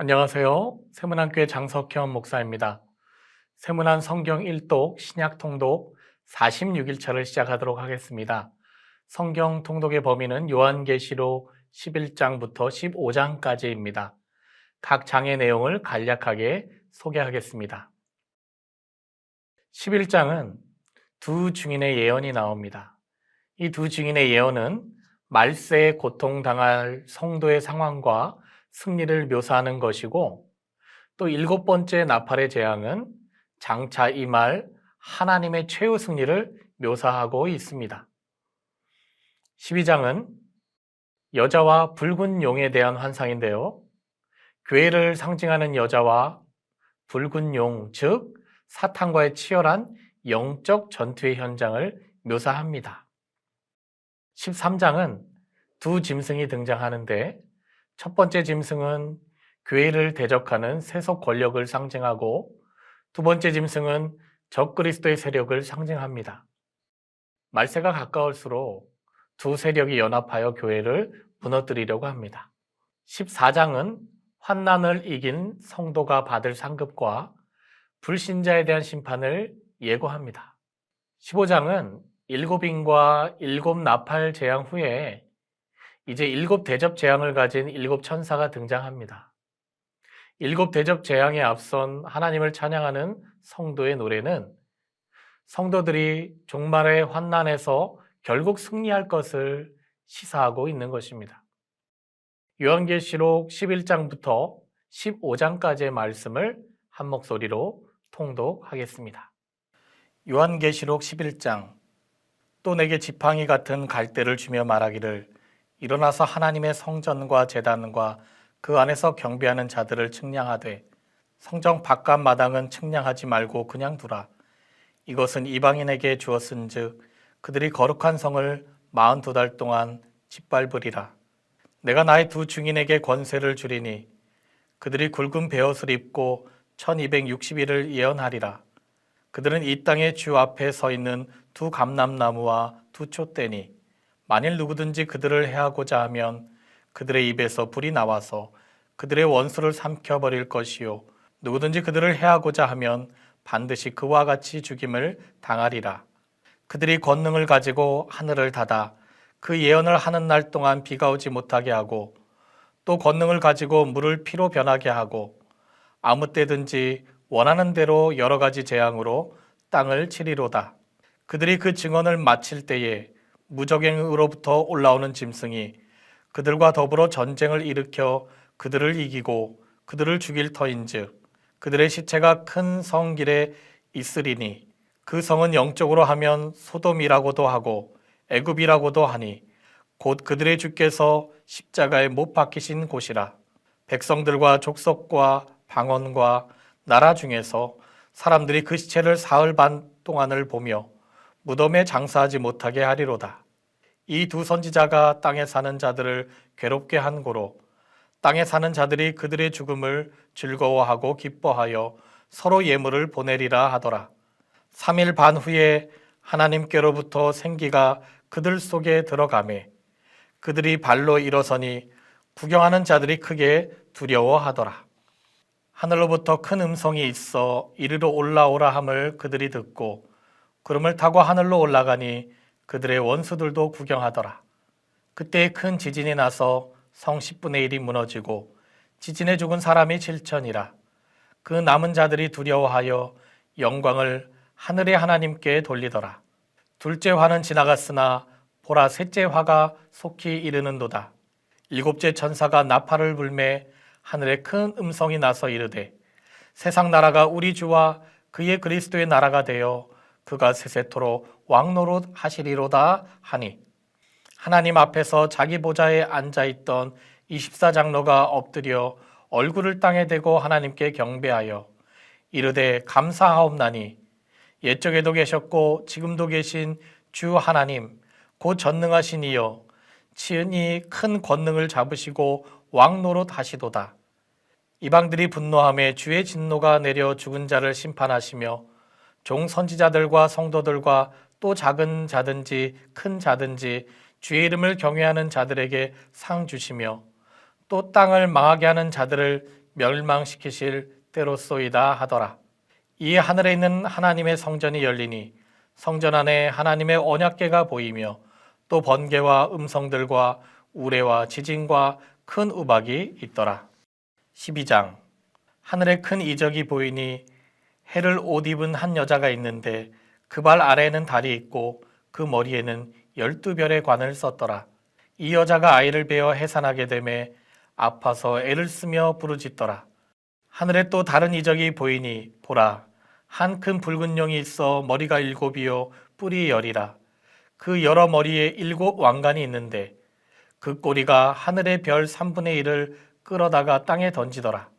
안녕하세요. 세문안교회 장석현 목사입니다. 세문안 성경 1독 신약 통독 46일차를 시작하도록 하겠습니다. 성경 통독의 범위는 요한계시록 11장부터 15장까지입니다. 각 장의 내용을 간략하게 소개하겠습니다. 11장은 두 증인의 예언이 나옵니다. 이 두 증인의 예언은 말세에 고통당할 성도의 상황과 승리를 묘사하는 것이고, 또 일곱 번째 나팔의 재앙은 장차 임할 하나님의 최후 승리를 묘사하고 있습니다. 12장은 여자와 붉은 용에 대한 환상인데요. 교회를 상징하는 여자와 붉은 용, 즉 사탄과의 치열한 영적 전투의 현장을 묘사합니다. 13장은 두 짐승이 등장하는데, 첫 번째 짐승은 교회를 대적하는 세속 권력을 상징하고, 두 번째 짐승은 적그리스도의 세력을 상징합니다. 말세가 가까울수록 두 세력이 연합하여 교회를 무너뜨리려고 합니다. 14장은 환난을 이긴 성도가 받을 상급과 불신자에 대한 심판을 예고합니다. 15장은 일곱 인과 일곱 나팔 재앙 후에 이제 일곱 대접 재앙을 가진 일곱 천사가 등장합니다. 일곱 대접 재앙에 앞선 하나님을 찬양하는 성도의 노래는 성도들이 종말의 환난에서 결국 승리할 것을 시사하고 있는 것입니다. 요한계시록 11장부터 15장까지의 말씀을 한 목소리로 통독하겠습니다. 요한계시록 11장. 또 내게 지팡이 같은 갈대를 주며 말하기를, 일어나서 하나님의 성전과 제단과 그 안에서 경배하는 자들을 측량하되 성전 바깥 마당은 측량하지 말고 그냥 두라. 이것은 이방인에게 주었은즉 그들이 거룩한 성을 42달 동안 짓밟으리라. 내가 나의 두 증인에게 권세를 주리니 그들이 굵은 베옷을 입고 1260일을 예언하리라. 그들은 이 땅의 주 앞에 서 있는 두 감람나무와 두 촛대니 만일 누구든지 그들을 해하고자 하면 그들의 입에서 불이 나와서 그들의 원수를 삼켜버릴 것이요, 누구든지 그들을 해하고자 하면 반드시 그와 같이 죽임을 당하리라. 그들이 권능을 가지고 하늘을 닫아 그 예언을 하는 날 동안 비가 오지 못하게 하고, 또 권능을 가지고 물을 피로 변하게 하고, 아무 때든지 원하는 대로 여러 가지 재앙으로 땅을 치리로다. 그들이 그 증언을 마칠 때에 무적행으로부터 올라오는 짐승이 그들과 더불어 전쟁을 일으켜 그들을 이기고 그들을 죽일 터인즉 그들의 시체가 큰 성 길에 있으리니, 그 성은 영적으로 하면 소돔이라고도 하고 애굽이라고도 하니 곧 그들의 주께서 십자가에 못 박히신 곳이라. 백성들과 족속과 방언과 나라 중에서 사람들이 그 시체를 사흘 반 동안을 보며 무덤에 장사하지 못하게 하리로다. 이 두 선지자가 땅에 사는 자들을 괴롭게 한 고로 땅에 사는 자들이 그들의 죽음을 즐거워하고 기뻐하여 서로 예물을 보내리라 하더라. 3일 반 후에 하나님께로부터 생기가 그들 속에 들어가매 그들이 발로 일어서니 구경하는 자들이 크게 두려워하더라. 하늘로부터 큰 음성이 있어 이리로 올라오라 함을 그들이 듣고 구름을 타고 하늘로 올라가니 그들의 원수들도 구경하더라. 그때 큰 지진이 나서 성 10분의 1이 무너지고 지진에 죽은 사람이 7천이라. 그 남은 자들이 두려워하여 영광을 하늘의 하나님께 돌리더라. 둘째 화는 지나갔으나 보라, 셋째 화가 속히 이르는도다. 일곱째 천사가 나팔을 불매 하늘에 큰 음성이 나서 이르되, 세상 나라가 우리 주와 그의 그리스도의 나라가 되어 그가 세세토록 왕노릇 하시리로다 하니, 하나님 앞에서 자기 보좌에 앉아있던 24장로가 엎드려 얼굴을 땅에 대고 하나님께 경배하여 이르되, 감사하옵나니 옛적에도 계셨고 지금도 계신 주 하나님 곧 전능하신 이여, 친히 큰 권능을 잡으시고 왕노릇 하시도다. 이방들이 분노하며 주의 진노가 내려 죽은 자를 심판하시며 종 선지자들과 성도들과 또 작은 자든지 큰 자든지 주의 이름을 경외하는 자들에게 상 주시며 또 땅을 망하게 하는 자들을 멸망시키실 때로소이다 하더라. 이에 하늘에 있는 하나님의 성전이 열리니 성전 안에 하나님의 언약궤가 보이며 또 번개와 음성들과 우레와 지진과 큰 우박이 있더라. 12장. 하늘에 큰 이적이 보이니 해를 옷 입은 한 여자가 있는데 그 발 아래에는 달이 있고 그 머리에는 12별의 관을 썼더라. 이 여자가 아이를 베어 해산하게 되매 아파서 애를 쓰며 부르짖더라. 하늘에 또 다른 이적이 보이니 보라, 한 큰 붉은 용이 있어 머리가 7이요 뿔이 10이라. 그 여러 머리에 7 왕관이 있는데 그 꼬리가 하늘의 별 3분의 1을 끌어다가 땅에 던지더라.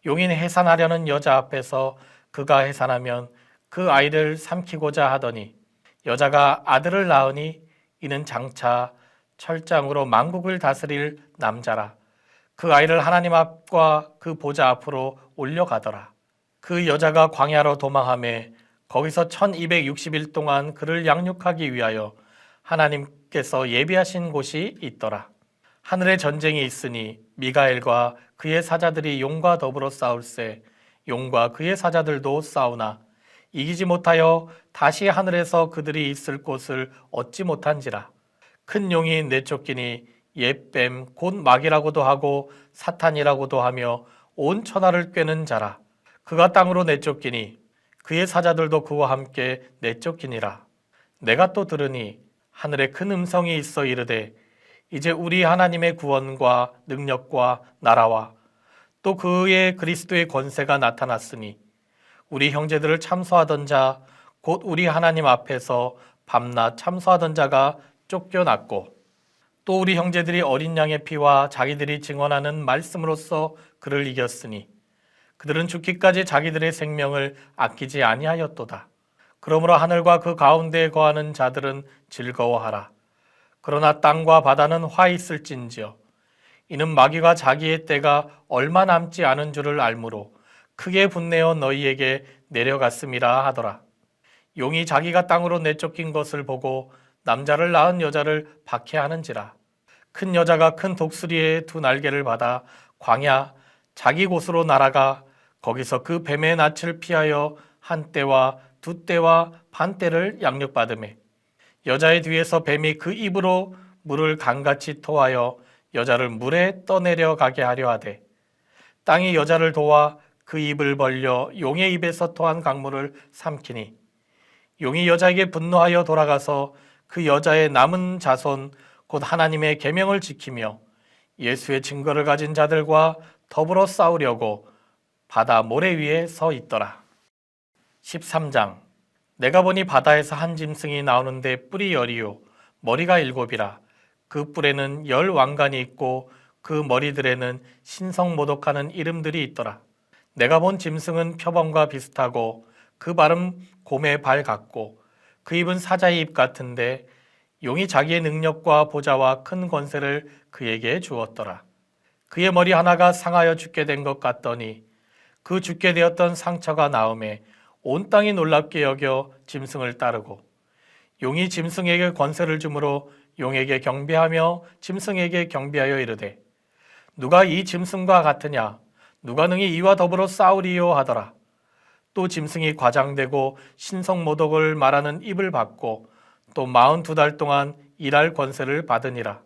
용인 해산하려는 여자 앞에서 그가 해산하면 그 아이를 삼키고자 하더니 여자가 아들을 낳으니 이는 장차 철장으로 만국을 다스릴 남자라. 그 아이를 하나님 앞과 그 보좌 앞으로 올려가더라. 그 여자가 광야로 도망하며 거기서 1260일 동안 그를 양육하기 위하여 하나님께서 예비하신 곳이 있더라. 하늘에 전쟁이 있으니 미가엘과 그의 사자들이 용과 더불어 싸울세 용과 그의 사자들도 싸우나 이기지 못하여 다시 하늘에서 그들이 있을 곳을 얻지 못한지라. 큰 용이 내쫓기니 옛뱀 곧 마귀라고도 하고 사탄이라고도 하며 온 천하를 꿰는 자라. 그가 땅으로 내쫓기니 그의 사자들도 그와 함께 내쫓기니라. 내가 또 들으니 하늘에 큰 음성이 있어 이르되 이제 우리 하나님의 구원과 능력과 나라와 또 그의 그리스도의 권세가 나타났으니 우리 형제들을 참소하던 자 곧 우리 하나님 앞에서 밤낮 참소하던 자가 쫓겨났고 또 우리 형제들이 어린 양의 피와 자기들이 증언하는 말씀으로써 그를 이겼으니 그들은 죽기까지 자기들의 생명을 아끼지 아니하였도다. 그러므로 하늘과 그 가운데에 거하는 자들은 즐거워하라. 그러나 땅과 바다는 화 있을진지어 이는 마귀가 자기의 때가 얼마 남지 않은 줄을 알므로 크게 분내어 너희에게 내려갔음이라 하더라. 용이 자기가 땅으로 내쫓긴 것을 보고 남자를 낳은 여자를 박해하는지라. 큰 여자가 큰 독수리의 2 날개를 받아 광야 자기 곳으로 날아가 거기서 그 뱀의 낯을 피하여 1 때와 2 때와 반 때를 양육받으매 여자의 뒤에서 뱀이 그 입으로 물을 강같이 토하여 여자를 물에 떠내려 가게 하려 하되 땅이 여자를 도와 그 입을 벌려 용의 입에서 토한 강물을 삼키니 용이 여자에게 분노하여 돌아가서 그 여자의 남은 자손 곧 하나님의 계명을 지키며 예수의 증거를 가진 자들과 더불어 싸우려고 바다 모래 위에 서 있더라. 13장. 내가 보니 바다에서 한 짐승이 나오는데 뿔이 10이요 머리가 7이라. 그 뿔에는 10 왕관이 있고 그 머리들에는 신성모독하는 이름들이 있더라. 내가 본 짐승은 표범과 비슷하고 그 발은 곰의 발 같고 그 입은 사자의 입 같은데 용이 자기의 능력과 보좌와 큰 권세를 그에게 주었더라. 그의 머리 하나가 상하여 죽게 된 것 같더니 그 죽게 되었던 상처가 나음에 온 땅이 놀랍게 여겨 짐승을 따르고 용이 짐승에게 권세를 주므로 용에게 경배하며 짐승에게 경배하여 이르되 누가 이 짐승과 같으냐 누가 능히 이와 더불어 싸우리요 하더라. 또 짐승이 과장되고 신성모독을 말하는 입을 받고 또 42달 동안 일할 권세를 받으니라.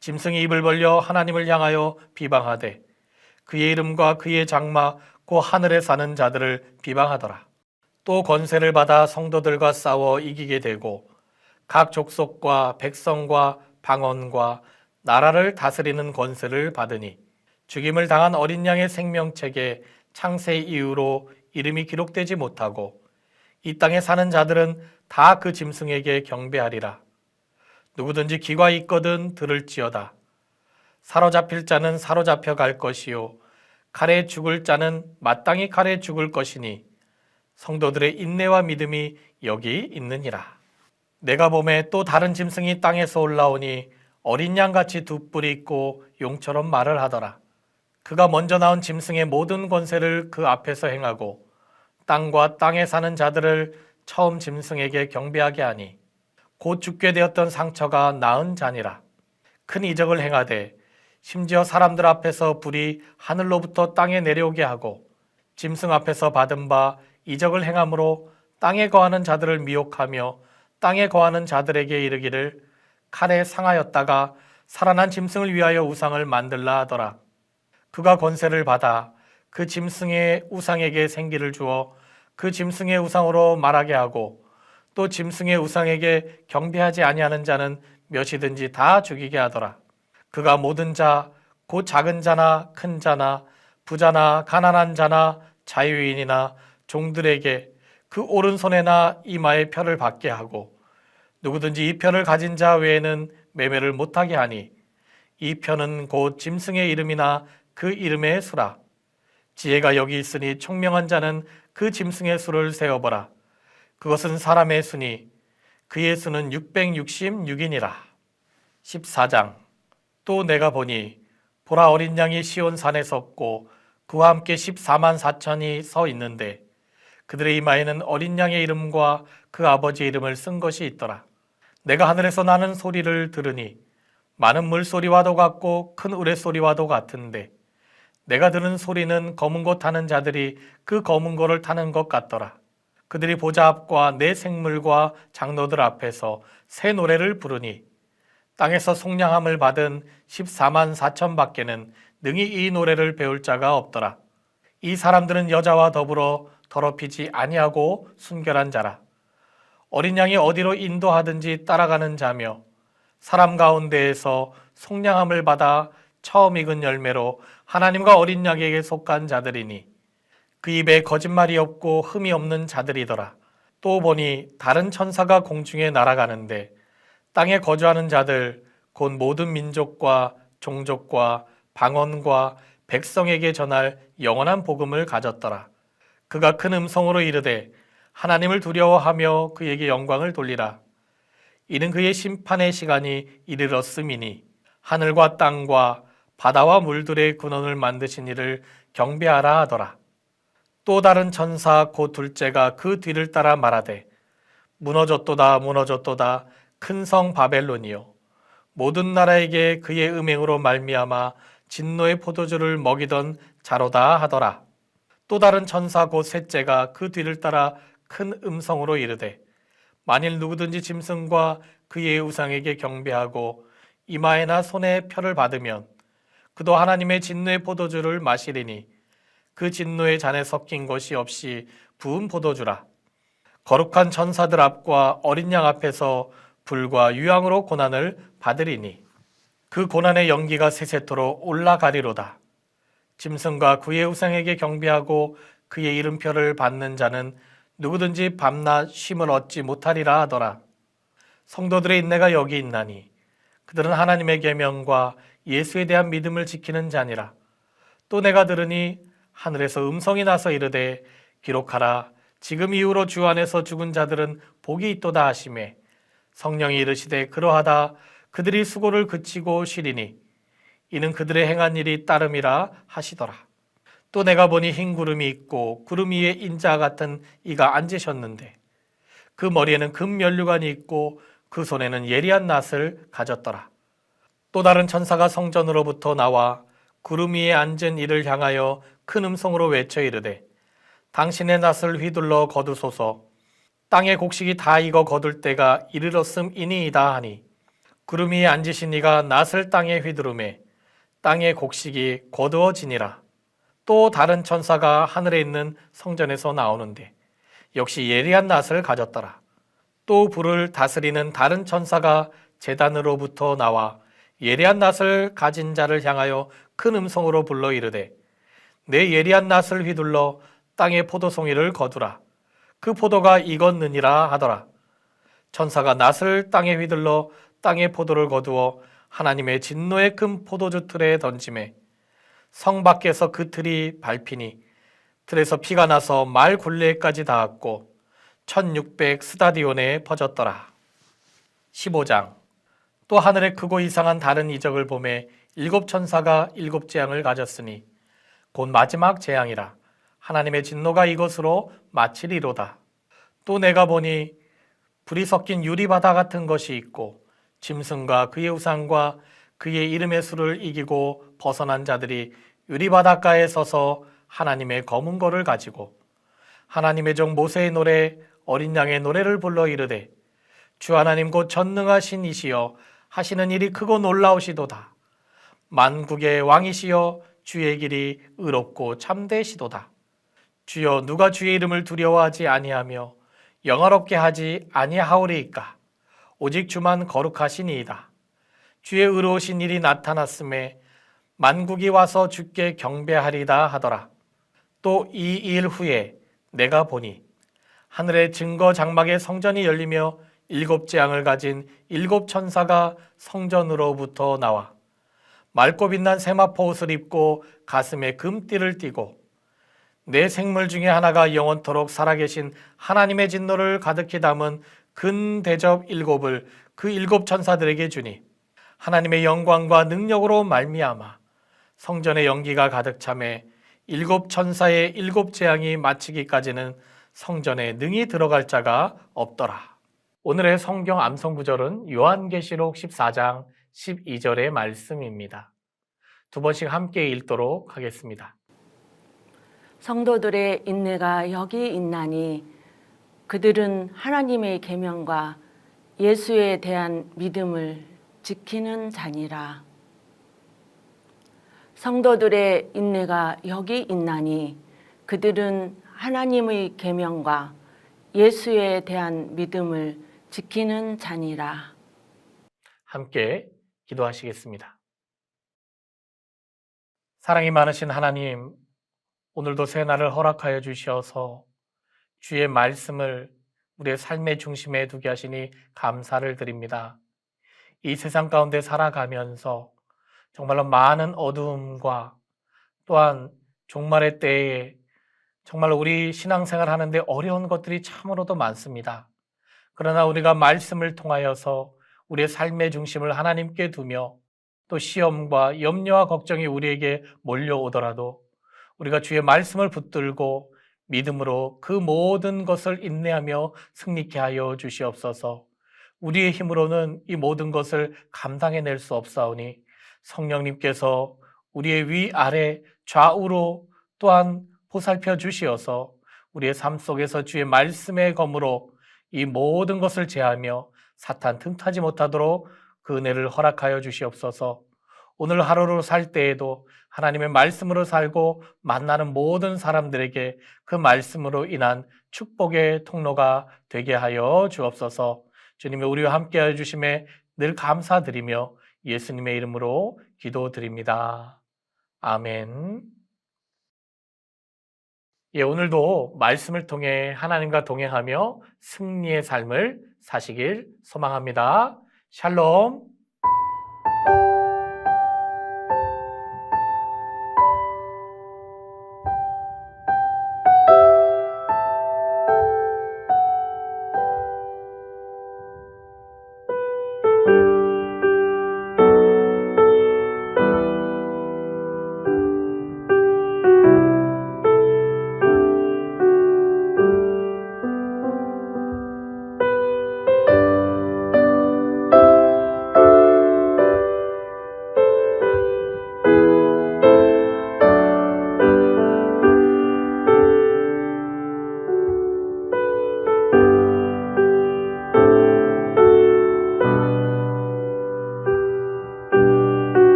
짐승이 입을 벌려 하나님을 향하여 비방하되 그의 이름과 그의 장막 곧 하늘에 사는 자들을 비방하더라. 또 권세를 받아 성도들과 싸워 이기게 되고 각 족속과 백성과 방언과 나라를 다스리는 권세를 받으니 죽임을 당한 어린 양의 생명책에 창세 이후로 이름이 기록되지 못하고 이 땅에 사는 자들은 다 그 짐승에게 경배하리라. 누구든지 귀가 있거든 들을지어다. 사로잡힐 자는 사로잡혀 갈 것이요 칼에 죽을 자는 마땅히 칼에 죽을 것이니 성도들의 인내와 믿음이 여기 있느니라. 내가 보매 또 다른 짐승이 땅에서 올라오니 어린 양같이 2 뿔이 있고 용처럼 말을 하더라. 그가 먼저 나온 짐승의 모든 권세를 그 앞에서 행하고 땅과 땅에 사는 자들을 처음 짐승에게 경배하게 하니 곧 죽게 되었던 상처가 나은 자니라. 큰 이적을 행하되 심지어 사람들 앞에서 불이 하늘로부터 땅에 내려오게 하고 짐승 앞에서 받은 바 이적을 행함으로 땅에 거하는 자들을 미혹하며 땅에 거하는 자들에게 이르기를 칼에 상하였다가 살아난 짐승을 위하여 우상을 만들라 하더라. 그가 권세를 받아 그 짐승의 우상에게 생기를 주어 그 짐승의 우상으로 말하게 하고 또 짐승의 우상에게 경배하지 아니하는 자는 몇이든지 다 죽이게 하더라. 그가 모든 자, 곧 작은 자나 큰 자나 부자나 가난한 자나 자유인이나 종들에게 그 오른손에나 이마에 표를 받게 하고 누구든지 이 표를 가진 자 외에는 매매를 못하게 하니 이 표는 곧 짐승의 이름이나 그 이름의 수라. 지혜가 여기 있으니 총명한 자는 그 짐승의 수를 세어보라. 그것은 사람의 수니 그의 수는 666이니라. 14장. 또 내가 보니 보라 어린 양이 시온 산에 섰고 그와 함께 14만 4천이 서 있는데 그들의 이마에는 어린 양의 이름과 그 아버지의 이름을 쓴 것이 있더라. 내가 하늘에서 나는 소리를 들으니 많은 물소리와도 같고 큰 우레소리와도 같은데 내가 들은 소리는 검은 고 타는 자들이 그 검은 고를 타는 것 같더라. 그들이 보좌 앞과 내 생물과 장로들 앞에서 새 노래를 부르니 땅에서 속량함을 받은 14만 4천 밖에는 능히 이 노래를 배울 자가 없더라. 이 사람들은 여자와 더불어 더럽히지 아니하고 순결한 자라. 어린 양이 어디로 인도하든지 따라가는 자며 사람 가운데에서 속량함을 받아 처음 익은 열매로 하나님과 어린 양에게 속한 자들이니 그 입에 거짓말이 없고 흠이 없는 자들이더라. 또 보니 다른 천사가 공중에 날아가는데 땅에 거주하는 자들 곧 모든 민족과 종족과 방언과 백성에게 전할 영원한 복음을 가졌더라. 그가 큰 음성으로 이르되 하나님을 두려워하며 그에게 영광을 돌리라. 이는 그의 심판의 시간이 이르렀음이니 하늘과 땅과 바다와 물들의 근원을 만드신 이를 경배하라 하더라. 또 다른 천사 곧 둘째가 그 뒤를 따라 말하되 무너졌도다 무너졌도다 큰 성 바벨론이요 모든 나라에게 그의 음행으로 말미암아 진노의 포도주를 먹이던 자로다 하더라. 또 다른 천사 곧 셋째가 그 뒤를 따라 큰 음성으로 이르되 만일 누구든지 짐승과 그의 우상에게 경배하고 이마에나 손에 표를 받으면 그도 하나님의 진노의 포도주를 마시리니 그 진노의 잔에 섞인 것이 없이 부은 포도주라. 거룩한 천사들 앞과 어린 양 앞에서 불과 유황으로 고난을 받으리니 그 고난의 연기가 세세토록 올라가리로다. 짐승과 그의 우상에게 경배하고 그의 이름표를 받는 자는 누구든지 밤낮 쉼을 얻지 못하리라 하더라. 성도들의 인내가 여기 있나니 그들은 하나님의 계명과 예수에 대한 믿음을 지키는 자니라. 또 내가 들으니 하늘에서 음성이 나서 이르되 기록하라. 지금 이후로 주 안에서 죽은 자들은 복이 있도다 하시매 성령이 이르시되 그러하다. 그들이 수고를 그치고 쉬리니 이는 그들의 행한 일이 따름이라 하시더라. 또 내가 보니 흰 구름이 있고 구름 위에 인자 같은 이가 앉으셨는데 그 머리에는 금 면류관이 있고 그 손에는 예리한 낫을 가졌더라. 또 다른 천사가 성전으로부터 나와 구름 위에 앉은 이를 향하여 큰 음성으로 외쳐 이르되 당신의 낫을 휘둘러 거두소서. 땅의 곡식이 다 익어 거둘 때가 이르렀음이니이다 하니 구름 위에 앉으신 이가 낫을 땅에 휘두르매 땅의 곡식이 거두어지니라. 또 다른 천사가 하늘에 있는 성전에서 나오는데 역시 예리한 낫을 가졌더라. 또 불을 다스리는 다른 천사가 제단으로부터 나와 예리한 낫을 가진 자를 향하여 큰 음성으로 불러 이르되 내 예리한 낫을 휘둘러 땅의 포도송이를 거두라. 그 포도가 익었느니라 하더라. 천사가 낫을 땅에 휘둘러 땅의 포도를 거두어 하나님의 진노의 큰 포도주 틀에 던지매 성 밖에서 그 틀이 밟히니 틀에서 피가 나서 말 굴레까지 닿았고 1600 스다디온에 퍼졌더라. 15장. 또 하늘에 크고 이상한 다른 이적을 보매 7 천사가 7 재앙을 가졌으니 곧 마지막 재앙이라. 하나님의 진노가 이것으로 마치리로다. 또 내가 보니 불이 섞인 유리바다 같은 것이 있고 짐승과 그의 우상과 그의 이름의 수를 이기고 벗어난 자들이 유리바닷가에 서서 하나님의 검은 고를 가지고 하나님의 종 모세의 노래 어린 양의 노래를 불러 이르되 주 하나님 곧 전능하신 이시여 하시는 일이 크고 놀라우시도다. 만국의 왕이시여 주의 길이 의롭고 참되시도다. 주여 누가 주의 이름을 두려워하지 아니하며 영화롭게 하지 아니하오리이까. 오직 주만 거룩하시니이다. 주의 의로우신 일이 나타났음에 만국이 와서 주께 경배하리다 하더라. 또 이 일 후에 내가 보니 하늘의 증거 장막의 성전이 열리며 7 재앙을 가진 7 천사가 성전으로부터 나와 맑고 빛난 세마포 옷을 입고 가슴에 금띠를 띠고 네 생물 중에 하나가 영원토록 살아계신 하나님의 진노를 가득히 담은 근 대접 7을 그 7 천사들에게 주니 하나님의 영광과 능력으로 말미암아 성전의 연기가 가득 차매 7 천사의 7 재앙이 마치기까지는 성전에 능히 들어갈 자가 없더라. 오늘의 성경 암송 구절은 요한계시록 14장 12절의 말씀입니다. 두 번씩 함께 읽도록 하겠습니다. 성도들의 인내가 여기 있나니 그들은 하나님의 계명과 예수에 대한 믿음을 지키는 자니라. 성도들의 인내가 여기 있나니 그들은 하나님의 계명과 예수에 대한 믿음을 지키는 자니라. 함께 기도하시겠습니다. 사랑이 많으신 하나님, 오늘도 새날을 허락하여 주셔서 주의 말씀을 우리의 삶의 중심에 두게 하시니 감사를 드립니다. 이 세상 가운데 살아가면서 정말로 많은 어두움과 또한 종말의 때에 정말로 우리 신앙생활 하는데 어려운 것들이 참으로도 많습니다. 그러나 우리가 말씀을 통하여서 우리의 삶의 중심을 하나님께 두며 또 시험과 염려와 걱정이 우리에게 몰려오더라도 우리가 주의 말씀을 붙들고 믿음으로 그 모든 것을 인내하며 승리케 하여 주시옵소서. 우리의 힘으로는 이 모든 것을 감당해낼 수 없사오니 성령님께서 우리의 위아래 좌우로 또한 보살펴 주시어서 우리의 삶 속에서 주의 말씀의 검으로 이 모든 것을 제하며 사탄 틈타지 못하도록 그 은혜를 허락하여 주시옵소서. 오늘 하루를 살 때에도 하나님의 말씀으로 살고 만나는 모든 사람들에게 그 말씀으로 인한 축복의 통로가 되게 하여 주옵소서. 주님의 우리와 함께하여 주심에 늘 감사드리며 예수님의 이름으로 기도드립니다. 아멘. 오늘도 말씀을 통해 하나님과 동행하며 승리의 삶을 사시길 소망합니다. 샬롬.